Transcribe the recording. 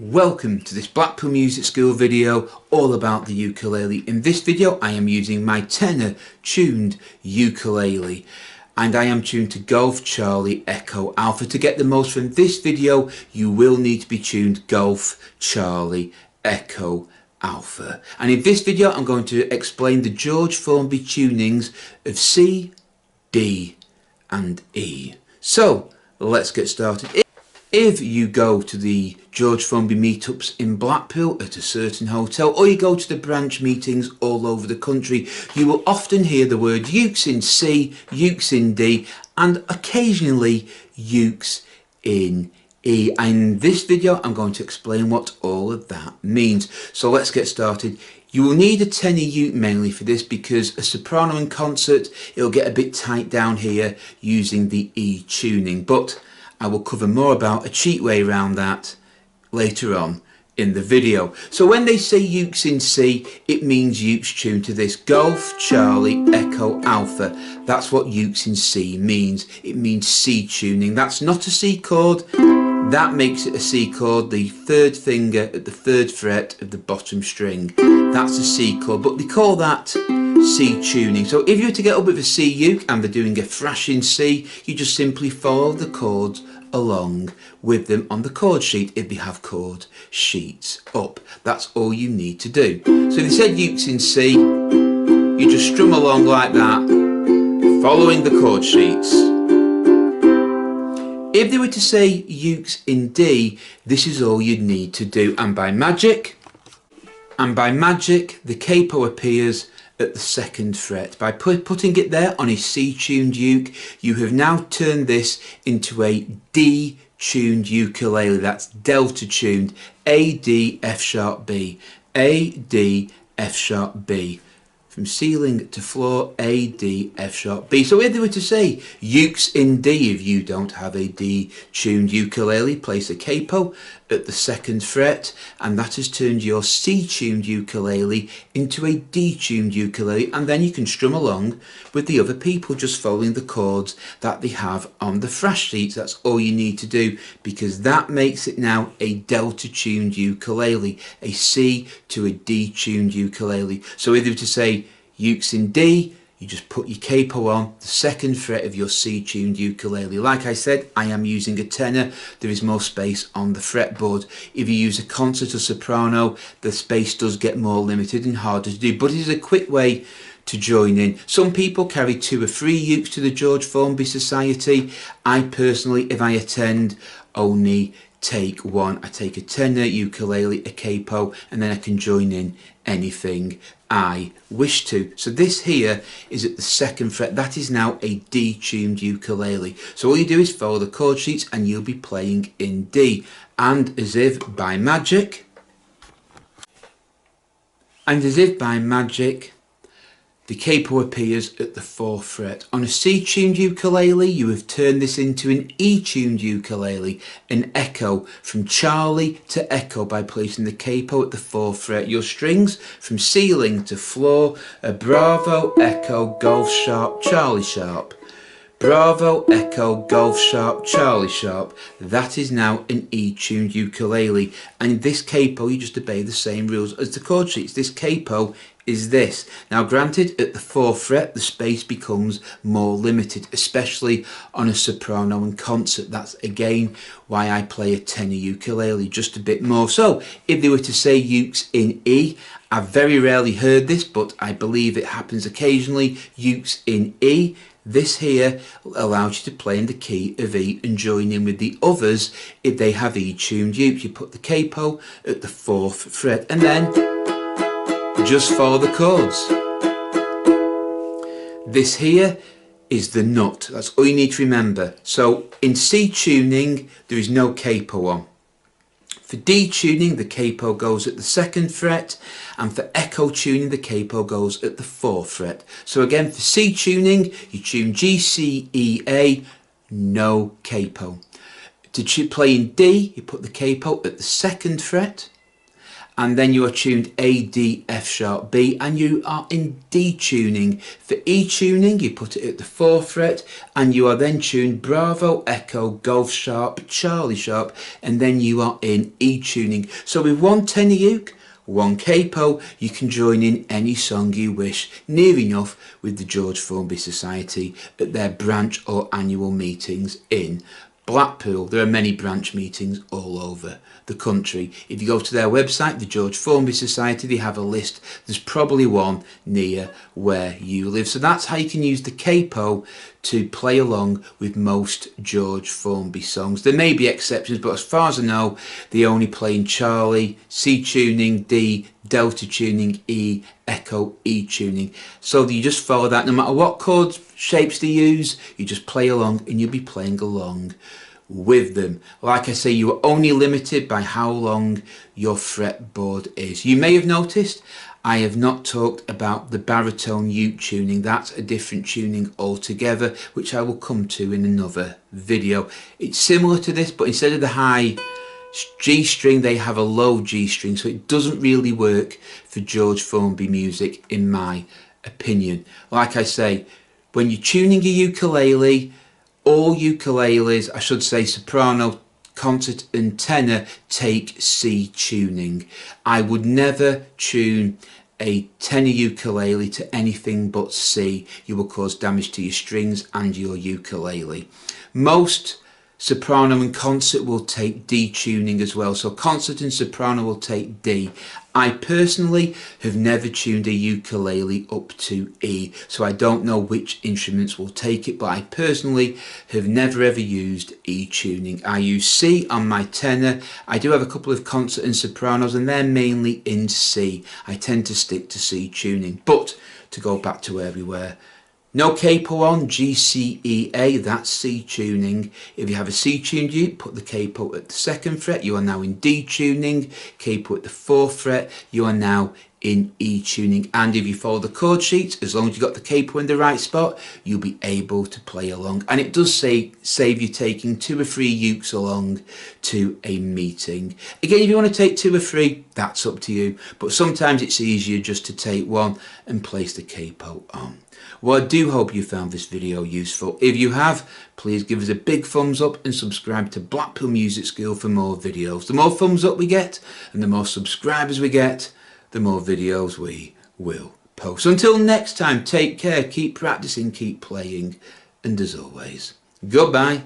Welcome to this Blackpool Music School video all about the ukulele. In this video I am using my tenor tuned ukulele and I am tuned to Golf Charlie Echo Alpha. To get the most from this video you will need to be tuned Golf Charlie Echo Alpha. And in this video I'm going to explain the George Formby tunings of C, D and E. So let's get started. If you go to the George Formby meetups in Blackpool at a certain hotel, or you go to the branch meetings all over the country, you will often hear the word ukes in C, ukes in D, and occasionally ukes in E. And in this video I'm going to explain what all of that means. So let's get started. You will need a tenor uke mainly for this because a soprano in concert, it'll get a bit tight down here using the E tuning, but I will cover more about a cheat way around that later on in the video. So when they say ukes in C, it means ukes tuned to this Golf Charlie Echo Alpha. That's what ukes in C means. It means C tuning. That's not a C chord. That makes it a C chord, the third finger at the third fret of the bottom string. That's a C chord, but they call that C tuning. So if you were to get up with a C uke and they're doing a thrashing C, you just simply follow the chords along with them on the chord sheet if they have chord sheets up. That's all you need to do. So if they said ukes in C, you just strum along like that, following the chord sheets. If they were to say ukes in D, this is all you'd need to do, and by magic, the capo appears at the second fret. By putting it there on a C tuned uke, you have now turned this into a D tuned ukulele. That's delta tuned, A, D, F sharp, B, A, D, F sharp, B. From ceiling to floor, A, D, F sharp, B. So if they were to say ukes in D, if you don't have a D tuned ukulele, place a capo at the second fret, and that has turned your C tuned ukulele into a D tuned ukulele, and then you can strum along with the other people just following the chords that they have on the thrash sheets. That's all you need to do, because that makes it now a delta tuned ukulele, a C to a D tuned ukulele. So if they were to say ukes in D, you just put your capo on the second fret of your C tuned ukulele. Like I said, I am using a tenor. There is more space on the fretboard. If you use a concert or soprano, the space does get more limited and harder to do, but it is a quick way to join in. Some people carry 2 or 3 ukes to the George Formby Society. I personally, if I attend, only take one. I take a tenor, ukulele, a capo, and then I can join in anything I wish to. So this here is at the second fret. That is now a D tuned ukulele. So all you do is follow the chord sheets and you'll be playing in D. And as if by magic, the capo appears at the 4th fret. On a C tuned ukulele, you have turned this into an E tuned ukulele, an echo from Charlie to Echo by placing the capo at the 4th fret. Your strings from ceiling to floor are Bravo, Echo, Golf sharp, Charlie sharp. Bravo, Echo, Golf sharp, Charlie sharp. That is now an E tuned ukulele, and in this capo you just obey the same rules as the chord sheets. This capo is this. Now granted, at the 4th fret the space becomes more limited, especially on a soprano and concert. That's again why I play a tenor ukulele, just a bit more. So if they were to say ukes in E, I've very rarely heard this, but I believe it happens occasionally, ukes in E. This here allows you to play in the key of E and join in with the others if they have E tuned ukes. You put the capo at the 4th fret and then just follow the chords. This here is the nut. That's all you need to remember. So in C tuning there is no capo on. For D tuning the capo goes at the 2nd fret, and for Echo tuning the capo goes at the 4th fret. So again, for C tuning you tune G, C, E, A, no capo. To play in D you put the capo at the 2nd fret, and then you are tuned A, D, F sharp, B, and you are in D tuning. For E tuning, you put it at the 4th fret, and you are then tuned Bravo, Echo, Golf sharp, Charlie sharp, and then you are in E tuning. So with one tenor uke, one capo, you can join in any song you wish, near enough with the George Formby Society at their branch or annual meetings in Blackpool. There are many branch meetings all over the country. If you go to their website, the George Formby Society, they have a list. There's probably one near where you live. So that's how you can use the capo to play along with most George Formby songs. There may be exceptions, but as far as I know, they only play in Charlie, C tuning, D, Delta tuning, E, Echo, E tuning. So you just follow that. No matter what chord shapes they use, you just play along and you'll be playing along with them. Like I say, you are only limited by how long your fretboard is. You may have noticed I have not talked about the baritone uke tuning. That's a different tuning altogether, which I will come to in another video. It's similar to this, but instead of the high G string, they have a low G string, so it doesn't really work for George Formby music, in my opinion. Like I say, when you're tuning a ukulele, all ukuleles, I should say soprano, concert and tenor, take C tuning. I would never tune a tenor ukulele to anything but C. You will cause damage to your strings and your ukulele. Most soprano and concert will take D tuning as well. So concert and soprano will take D. I personally have never tuned a ukulele up to E, so I don't know which instruments will take it, but I personally have never ever used E tuning. I use C on my tenor. I do have a couple of concert and sopranos, and they're mainly in C. I tend to stick to C tuning. But to go back to where we were, no capo on, G, C, E, A, that's C tuning. If you have a C tuned uke, put the capo at the 2nd fret, you are now in D tuning. Capo at the 4th fret, you are now in E tuning. And if you follow the chord sheet, as long as you got the capo in the right spot, you'll be able to play along. And it does save you taking 2 or 3 ukes along to a meeting. Again, if you want to take 2 or 3, that's up to you. But sometimes it's easier just to take one and place the capo on. Well, I do hope you found this video useful. If you have, please give us a big thumbs up and subscribe to Blackpool Music School for more videos. The more thumbs up we get and the more subscribers we get, the more videos we will post. Until next time, take care, keep practicing, keep playing, and as always, goodbye.